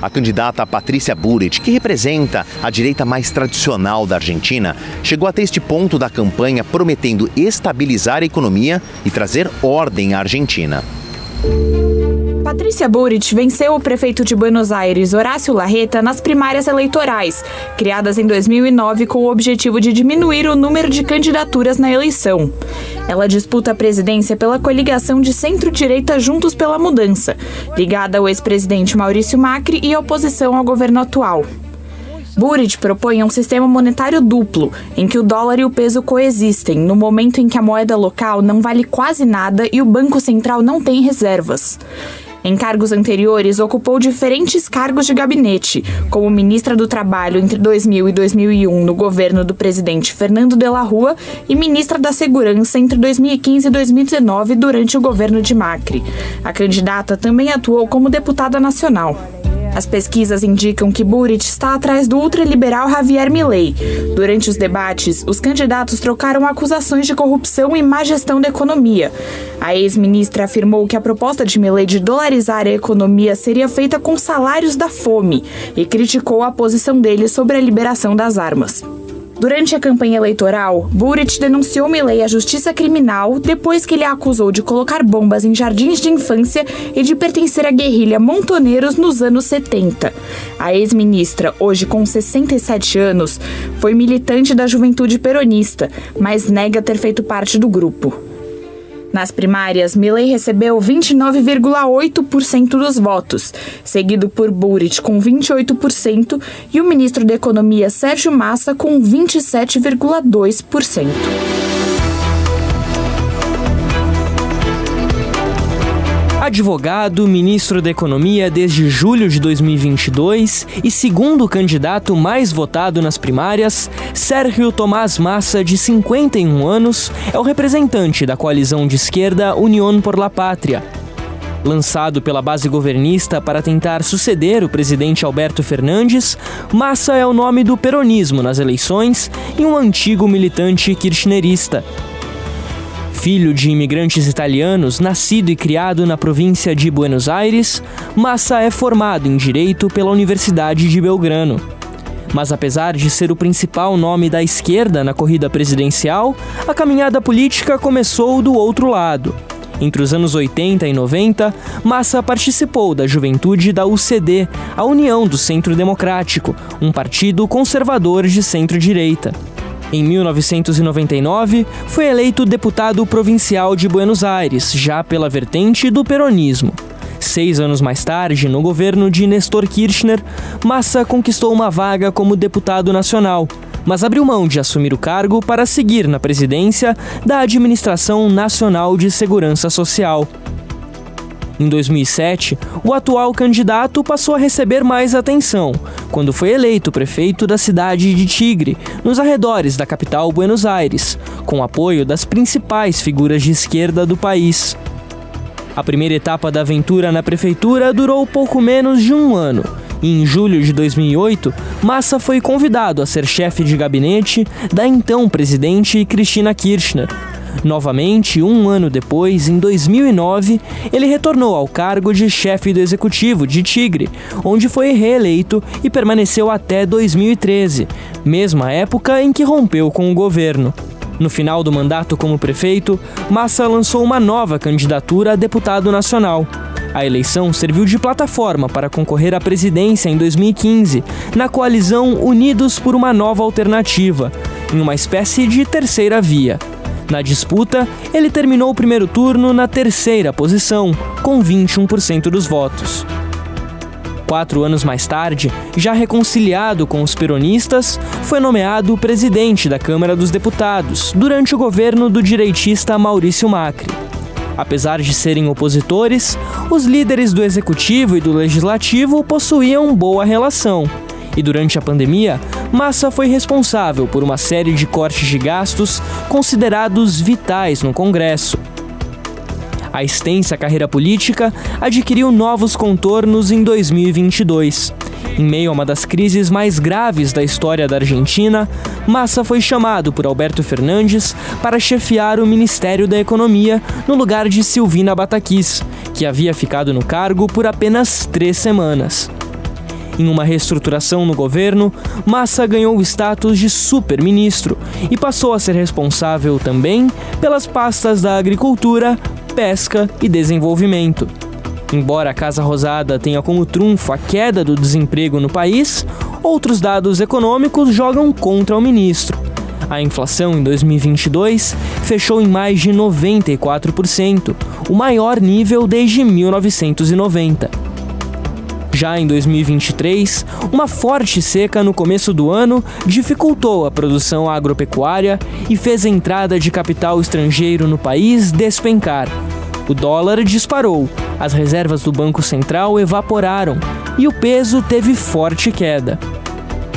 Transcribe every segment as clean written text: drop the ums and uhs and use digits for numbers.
A candidata Patrícia Bullrich, que representa a direita mais tradicional da Argentina, chegou até este ponto da campanha prometendo estabilizar a economia e trazer ordem à Argentina. Patrícia Bullrich venceu o prefeito de Buenos Aires, Horácio Larreta, nas primárias eleitorais, criadas em 2009 com o objetivo de diminuir o número de candidaturas na eleição. Ela disputa a presidência pela coligação de centro-direita Juntos pela Mudança, ligada ao ex-presidente Maurício Macri e oposição ao governo atual. Bullrich propõe um sistema monetário duplo, em que o dólar e o peso coexistem, no momento em que a moeda local não vale quase nada e o Banco Central não tem reservas. Em cargos anteriores, ocupou diferentes cargos de gabinete, como ministra do Trabalho entre 2000 e 2001 no governo do presidente Fernando de la Rúa e ministra da Segurança entre 2015 e 2019 durante o governo de Macri. A candidata também atuou como deputada nacional. As pesquisas indicam que Bullrich está atrás do ultraliberal Javier Milei. Durante os debates, os candidatos trocaram acusações de corrupção e má gestão da economia. A ex-ministra afirmou que a proposta de Milei de dolarizar a economia seria feita com salários da fome e criticou a posição dele sobre a liberação das armas. Durante a campanha eleitoral, Bullrich denunciou Milei à justiça criminal depois que ele a acusou de colocar bombas em jardins de infância e de pertencer à guerrilha Montoneiros nos anos 70. A ex-ministra, hoje com 67 anos, foi militante da Juventude Peronista, mas nega ter feito parte do grupo. Nas primárias, Milei recebeu 29,8% dos votos, seguido por Bullrich com 28% e o ministro da Economia Sérgio Massa com 27,2%. Advogado, ministro da Economia desde julho de 2022 e segundo candidato mais votado nas primárias, Sérgio Tomás Massa, de 51 anos, é o representante da coalizão de esquerda Unión por la Patria. Lançado pela base governista para tentar suceder o presidente Alberto Fernandes, Massa é o nome do peronismo nas eleições e um antigo militante kirchnerista. Filho de imigrantes italianos, nascido e criado na província de Buenos Aires, Massa é formado em Direito pela Universidade de Belgrano. Mas apesar de ser o principal nome da esquerda na corrida presidencial, a caminhada política começou do outro lado. Entre os anos 80 e 90, Massa participou da juventude da UCD, a União do Centro Democrático, um partido conservador de centro-direita. Em 1999, foi eleito deputado provincial de Buenos Aires, já pela vertente do peronismo. 6 anos mais tarde, no governo de Néstor Kirchner, Massa conquistou uma vaga como deputado nacional, mas abriu mão de assumir o cargo para seguir na presidência da Administração Nacional de Segurança Social. Em 2007, o atual candidato passou a receber mais atenção, quando foi eleito prefeito da cidade de Tigre, nos arredores da capital Buenos Aires, com apoio das principais figuras de esquerda do país. A primeira etapa da aventura na prefeitura durou pouco menos de um ano, e em julho de 2008, Massa foi convidado a ser chefe de gabinete da então presidente Cristina Kirchner. Novamente, um ano depois, em 2009, ele retornou ao cargo de chefe do executivo de Tigre, onde foi reeleito e permaneceu até 2013, mesma época em que rompeu com o governo. No final do mandato como prefeito, Massa lançou uma nova candidatura a deputado nacional. A eleição serviu de plataforma para concorrer à presidência em 2015, na coalizão Unidos por uma Nova Alternativa, em uma espécie de terceira via. Na disputa, ele terminou o primeiro turno na terceira posição, com 21% dos votos. 4 anos mais tarde, já reconciliado com os peronistas, foi nomeado presidente da Câmara dos Deputados, durante o governo do direitista Maurício Macri. Apesar de serem opositores, os líderes do Executivo e do Legislativo possuíam boa relação. E durante a pandemia, Massa foi responsável por uma série de cortes de gastos considerados vitais no Congresso. A extensa carreira política adquiriu novos contornos em 2022. Em meio a uma das crises mais graves da história da Argentina, Massa foi chamado por Alberto Fernandes para chefiar o Ministério da Economia no lugar de Silvina Batakis, que havia ficado no cargo por apenas 3 semanas. Em uma reestruturação no governo, Massa ganhou o status de super-ministro e passou a ser responsável também pelas pastas da Agricultura, Pesca e Desenvolvimento. Embora a Casa Rosada tenha como trunfo a queda do desemprego no país, outros dados econômicos jogam contra o ministro. A inflação em 2022 fechou em mais de 94%, o maior nível desde 1990. Já em 2023, uma forte seca no começo do ano dificultou a produção agropecuária e fez a entrada de capital estrangeiro no país despencar. O dólar disparou, as reservas do Banco Central evaporaram e o peso teve forte queda.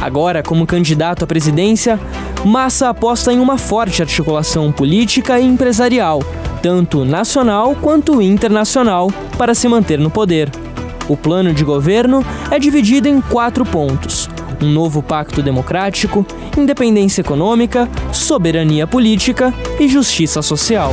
Agora, como candidato à presidência, Massa aposta em uma forte articulação política e empresarial, tanto nacional quanto internacional, para se manter no poder. O plano de governo é dividido em 4 pontos: um novo pacto democrático, independência econômica, soberania política e justiça social.